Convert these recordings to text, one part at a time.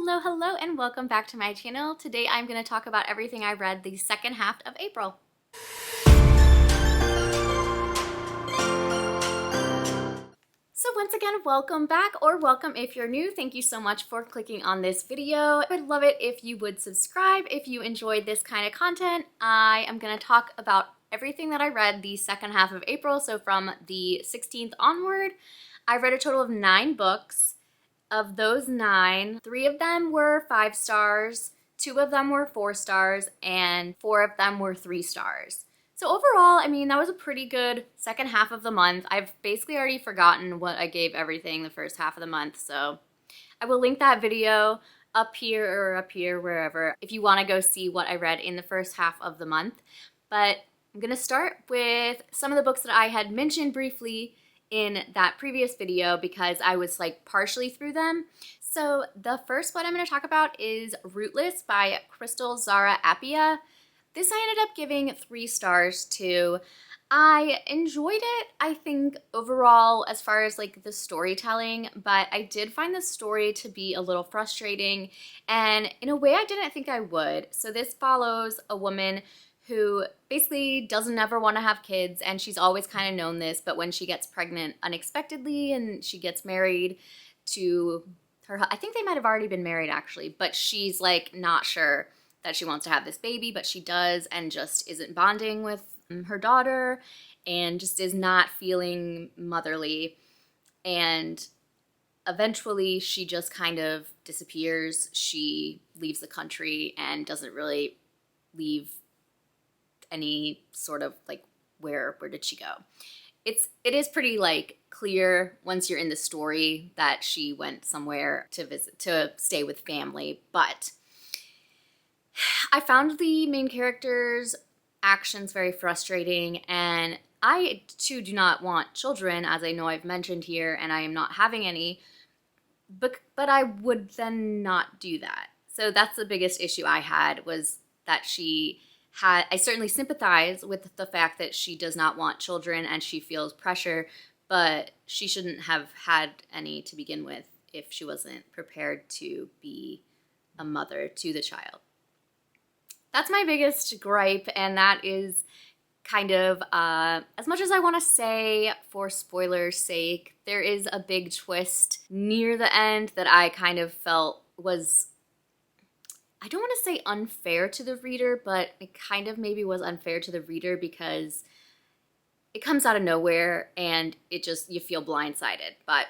Hello, and welcome back to my channel. Today I'm going to talk about everything I read the second half of April. So once again, welcome back, or welcome if you're new. Thank you so much for clicking on this video. I would love it if you would subscribe if you enjoyed this kind of content. I am going to talk about everything that I read the second half of April, so from the 16th onward. I read a total of 9 books. Of those 9, 3 of them were 5 stars, 2 of them were 4 stars, and 4 of them were 3 stars. So overall, I mean, that was a pretty good second half of the month. I've basically already forgotten what I gave everything the first half of the month, so I will link that video up here or up here, wherever, if you want to go see what I read in the first half of the month. But I'm going to start with some of the books that I had mentioned briefly in that previous video because I was like partially through them. So the first one I'm going to talk about is Rootless by Crystal Zara Appia. This I ended up giving 3 stars to. I enjoyed it, I think, overall as far as like the storytelling, but I did find the story to be a little frustrating and in a way I didn't think I would. So this follows a woman who basically doesn't ever want to have kids, and she's always kind of known this, but when she gets pregnant unexpectedly and she gets married to her, I think they might have already been married actually, but she's like not sure that she wants to have this baby, but she does, and just isn't bonding with her daughter and just is not feeling motherly, and eventually she just kind of disappears. She leaves the country and doesn't really leave any sort of like where did she go. It is pretty like clear once you're in the story that she went somewhere to stay with family, but I found the main character's actions very frustrating, and I too do not want children, as I know I've mentioned here, and I am not having any, but I would then not do that. So that's the biggest issue I had, was that I certainly sympathize with the fact that she does not want children and she feels pressure, but she shouldn't have had any to begin with if she wasn't prepared to be a mother to the child. That's my biggest gripe, and that is kind of, as much as I want to say, for spoilers' sake, there is a big twist near the end that I kind of felt was, I don't want to say unfair to the reader, but it kind of maybe was unfair to the reader because it comes out of nowhere and it just, you feel blindsided. But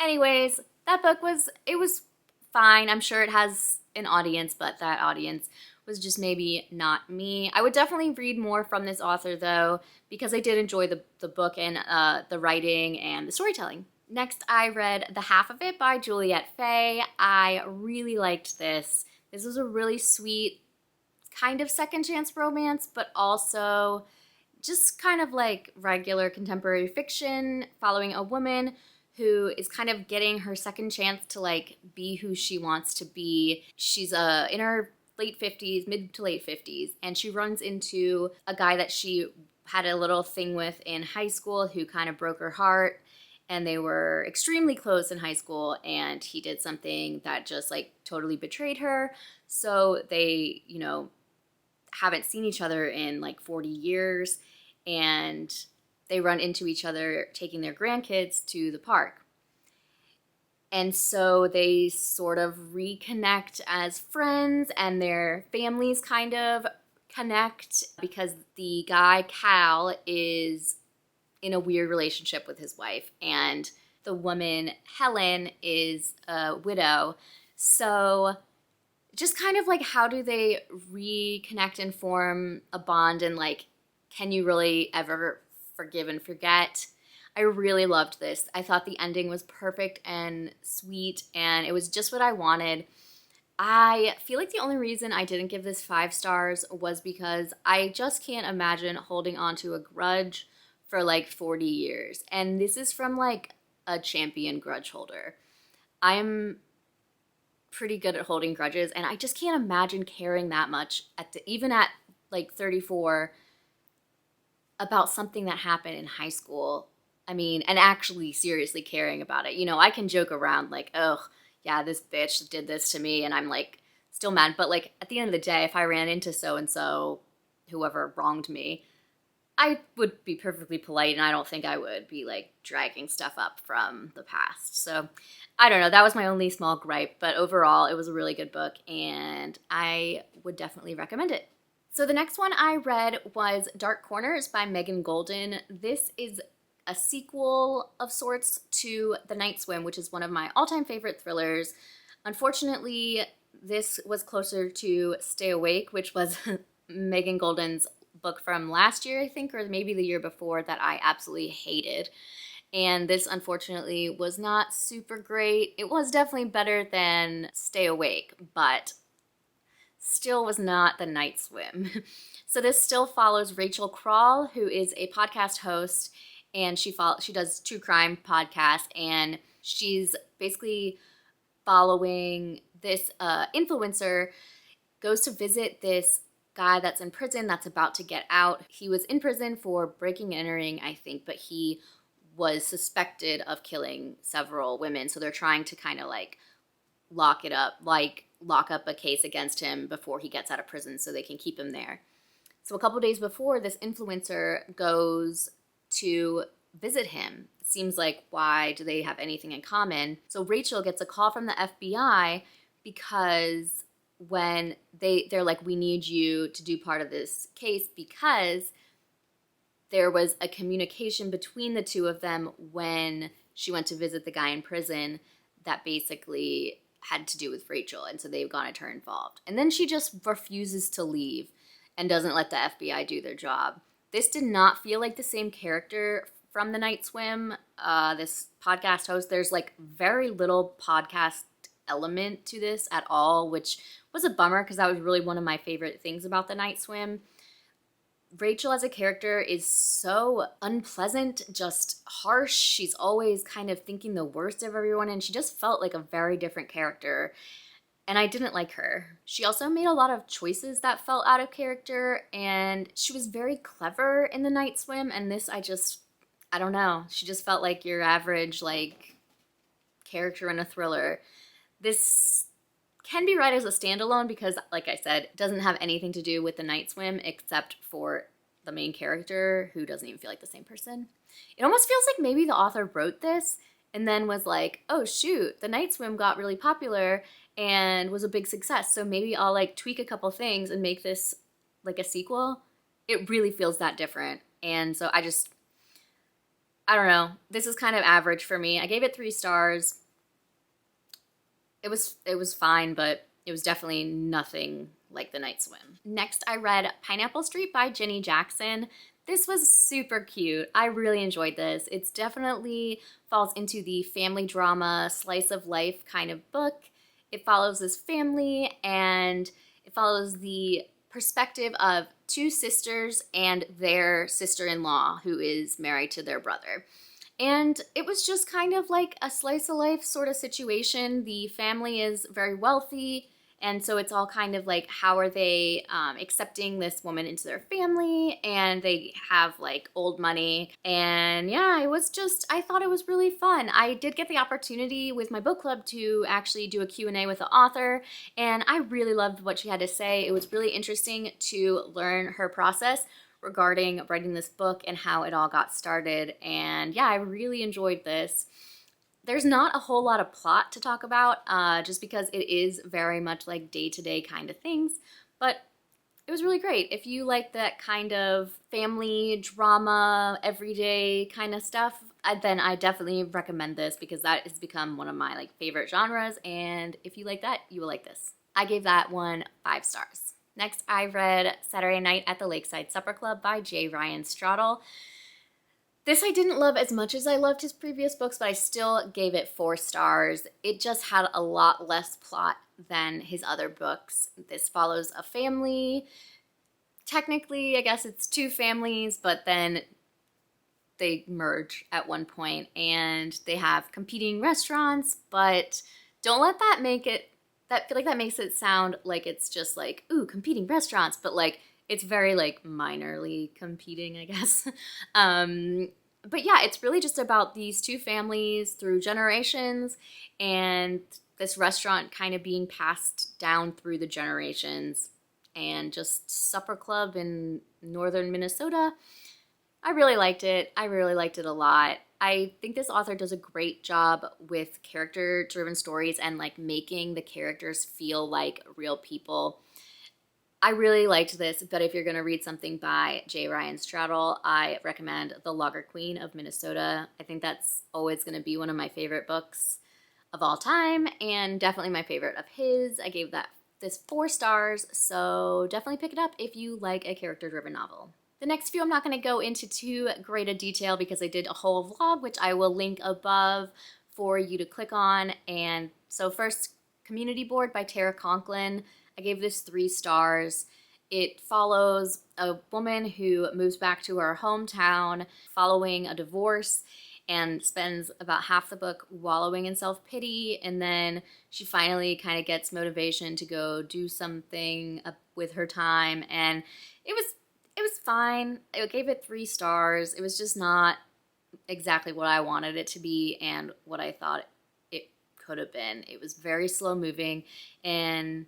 anyways, that book was fine. I'm sure it has an audience, but that audience was just maybe not me. I would definitely read more from this author though, because I did enjoy the book and the writing and the storytelling. Next, I read The Half of It by Juliet Fay. I really liked this. This was a really sweet kind of second chance romance, but also just kind of like regular contemporary fiction following a woman who is kind of getting her second chance to like be who she wants to be. She's in her late 50s, mid to late 50s, and she runs into a guy that she had a little thing with in high school who kind of broke her heart. And they were extremely close in high school, and he did something that just like totally betrayed her. So they, haven't seen each other in like 40 years, and they run into each other taking their grandkids to the park. And so they sort of reconnect as friends, and their families kind of connect because the guy, Cal, is in a weird relationship with his wife, and the woman, Helen, is a widow. So just kind of like, how do they reconnect and form a bond, and like, can you really ever forgive and forget? I really loved this. I thought the ending was perfect and sweet, and it was just what I wanted. I feel like the only reason I didn't give this 5 stars was because I just can't imagine holding on to a grudge for like 40 years. And this is from like a champion grudge holder. I'm pretty good at holding grudges, and I just can't imagine caring that much even at like 34 about something that happened in high school. I mean, and actually seriously caring about it. I can joke around like, oh, yeah, this bitch did this to me and I'm like still mad. But like at the end of the day, if I ran into so-and-so, whoever wronged me, I would be perfectly polite, and I don't think I would be like dragging stuff up from the past. So I don't know. That was my only small gripe, but overall, it was a really good book, and I would definitely recommend it. So the next one I read was Dark Corners by Megan Golden. This is a sequel of sorts to The Night Swim, which is one of my all-time favorite thrillers. Unfortunately, this was closer to Stay Awake, which was Megan Golden's book from last year, I think, or maybe the year before, that I absolutely hated. And this, unfortunately, was not super great. It was definitely better than Stay Awake, but still was not The Night Swim. So this still follows Rachel Crawl, who is a podcast host, and she does true crime podcast, and she's basically following this influencer, goes to visit this guy that's in prison that's about to get out. He was in prison for breaking and entering, I think, but he was suspected of killing several women. So they're trying to kind of like lock up a case against him before he gets out of prison so they can keep him there. So a couple days before, this influencer goes to visit him. It seems like, why do they have anything in common? So Rachel gets a call from the FBI because when they're like, we need you to do part of this case, because there was a communication between the two of them when she went to visit the guy in prison that basically had to do with Rachel, and so they've gotten her involved. And then she just refuses to leave and doesn't let the FBI do their job. This did not feel like the same character from The Night Swim. This podcast host, there's like very little podcast element to this at all, which was a bummer because that was really one of my favorite things about The Night Swim. Rachel as a character is so unpleasant, just harsh. She's always kind of thinking the worst of everyone, and she just felt like a very different character, and I didn't like her. She also made a lot of choices that felt out of character, and she was very clever in The Night Swim, and this I don't know. She just felt like your average like character in a thriller. This can be read as a standalone because, like I said, it doesn't have anything to do with The Night Swim except for the main character, who doesn't even feel like the same person. It almost feels like maybe the author wrote this and then was like, oh shoot, The Night Swim got really popular and was a big success, so maybe I'll like tweak a couple things and make this like a sequel. It really feels that different. And so I don't know. This is kind of average for me. I gave it 3 stars. It was fine, but it was definitely nothing like The Night Swim. Next, I read Pineapple Street by Jenny Jackson. This was super cute. I really enjoyed this. It's definitely falls into the family drama, slice of life kind of book. It follows this family, and it follows the perspective of 2 sisters and their sister-in-law who is married to their brother. And it was just kind of like a slice of life sort of situation. The family is very wealthy, and so it's all kind of like, how are they accepting this woman into their family, and they have like old money. And yeah, I thought it was really fun. I did get the opportunity with my book club to actually do a Q&A with the author, and I really loved what she had to say. It was really interesting to learn her process regarding writing this book and how it all got started. And yeah, I really enjoyed this. There's not a whole lot of plot to talk about, just because it is very much like day-to-day kind of things, but it was really great. If you like that kind of family drama, everyday kind of stuff, then I definitely recommend this, because that has become one of my like favorite genres, and if you like that, you will like this. I gave that one 5 stars. Next, I read Saturday Night at the Lakeside Supper Club by J. Ryan Straddle. This I didn't love as much as I loved his previous books, but I still gave it 4 stars. It just had a lot less plot than his other books. This follows a family. Technically, I guess it's 2 families, but then they merge at one point, and they have competing restaurants, but don't let that make it that makes it sound like it's just like, ooh, competing restaurants, but like it's very like minorly competing, I guess. But yeah, it's really just about these 2 families through generations, and this restaurant kind of being passed down through the generations, and just supper club in northern Minnesota. I really liked it. I really liked it a lot. I think this author does a great job with character-driven stories and like making the characters feel like real people. I really liked this, but if you're going to read something by J. Ryan Straddle, I recommend The Logger Queen of Minnesota. I think that's always going to be one of my favorite books of all time, and definitely my favorite of his. I gave this 4 stars, so definitely pick it up if you like a character-driven novel. The next few I'm not going to go into too great a detail because I did a whole vlog, which I will link above for you to click on. And so first, Community Board by Tara Conklin. I gave this 3 stars. It follows a woman who moves back to her hometown following a divorce and spends about half the book wallowing in self-pity, and then she finally kind of gets motivation to go do something with her time, and it was fine. I gave it 3 stars. It was just not exactly what I wanted it to be and what I thought it could have been. It was very slow moving, and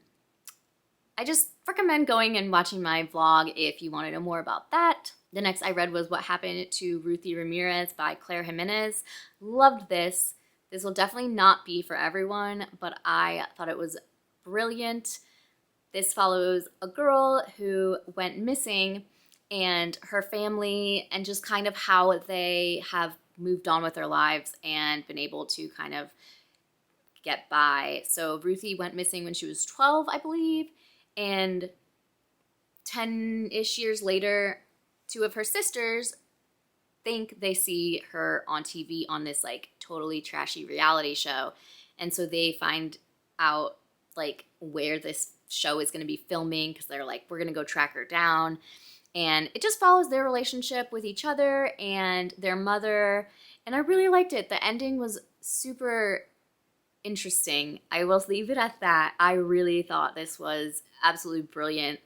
I just recommend going and watching my vlog if you want to know more about that. The next I read was What Happened to Ruthie Ramirez by Claire Jimenez. Loved this. This will definitely not be for everyone, but I thought it was brilliant. This follows a girl who went missing and her family, and just kind of how they have moved on with their lives and been able to kind of get by. So Ruthie went missing when she was 12, I believe, and 10-ish years later, 2 of her sisters think they see her on TV on this like totally trashy reality show, and so they find out like where this show is going to be filming because they're like, we're going to go track her down. And it just follows their relationship with each other and their mother, and I really liked it. The ending was super interesting. I will leave it at that. I really thought this was absolutely brilliant,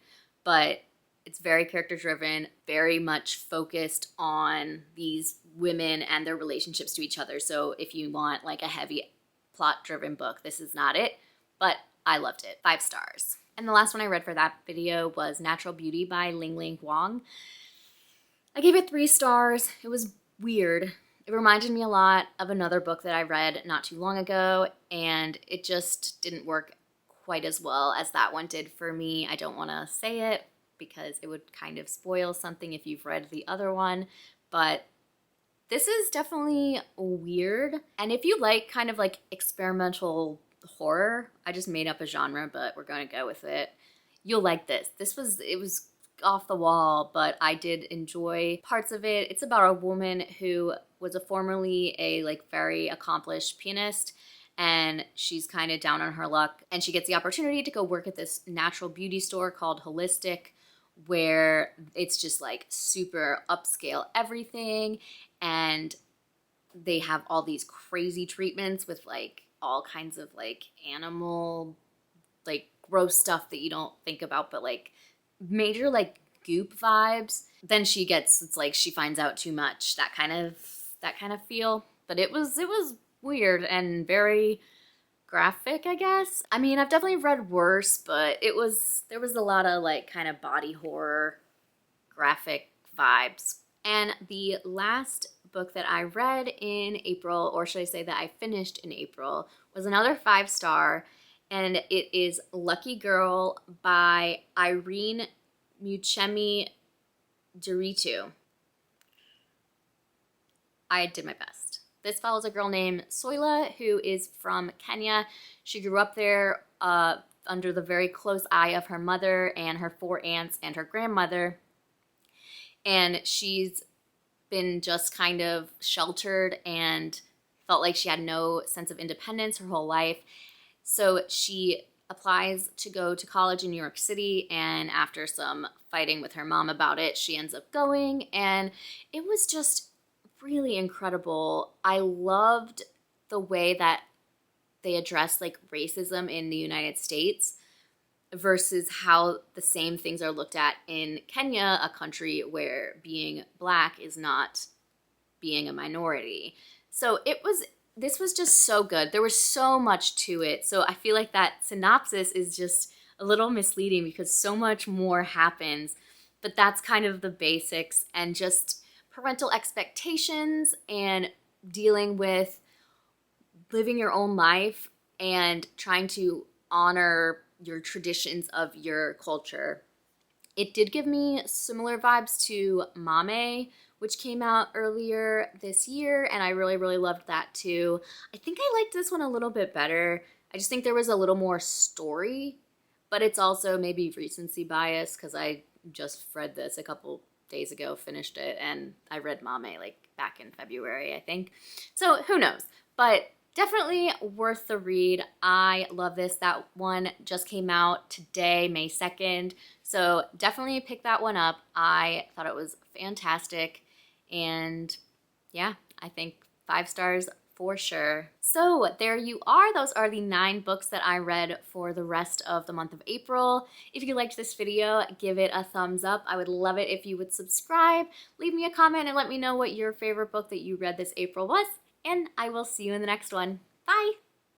but it's very character driven, very much focused on these women and their relationships to each other. So if you want like a heavy plot driven book, this is not it, but I loved it. 5 stars. And the last one I read for that video was Natural Beauty by Ling Ling Huang. I gave it 3 stars. It was weird. It reminded me a lot of another book that I read not too long ago, and it just didn't work quite as well as that one did for me. I don't want to say it because it would kind of spoil something if you've read the other one, but this is definitely weird. And if you like kind of like experimental horror, I just made up a genre, but we're going to go with it. You'll like this. It was off the wall, but I did enjoy parts of it. It's about a woman who was formerly a like very accomplished pianist, and she's kind of down on her luck, and she gets the opportunity to go work at this natural beauty store called Holistic, where it's just like super upscale everything, and they have all these crazy treatments with like all kinds of like animal, like gross stuff that you don't think about, but like major like goop vibes. Then it's like she finds out too much, that kind of feel. But it was weird and very graphic, I guess. I mean, I've definitely read worse, but there was a lot of like kind of body horror graphic vibes. And the last book that I read in April, or should I say that I finished in April, was another 5-star, and it is Lucky Girl by Irene Muchemi Diritu. I did my best. This follows a girl named Soila who is from Kenya. She grew up there under the very close eye of her mother and her 4 aunts and her grandmother. And she's been just kind of sheltered and felt like she had no sense of independence her whole life. So she applies to go to college in New York City, and after some fighting with her mom about it, she ends up going, and it was just really incredible. I loved the way that they addressed like racism in the United States versus how the same things are looked at in Kenya, a country where being Black is not being a minority. So it was this was just so good. There was so much to it. So I feel like that synopsis is just a little misleading because so much more happens. But that's kind of the basics, and just parental expectations and dealing with living your own life and trying to honor your traditions of your culture. It did give me similar vibes to Mame, which came out earlier this year, and I really, really loved that too. I think I liked this one a little bit better. I just think there was a little more story, but it's also maybe recency bias because I just read this a couple days ago, finished it, and I read Mame like back in February, I think. So who knows? But definitely worth the read. I love this. That one just came out today, May 2nd. So definitely pick that one up. I thought it was fantastic. And yeah, I think 5 stars for sure. So there you are. Those are the 9 books that I read for the rest of the month of April. If you liked this video, give it a thumbs up. I would love it if you would subscribe, leave me a comment, and let me know what your favorite book that you read this April was. And I will see you in the next one. Bye!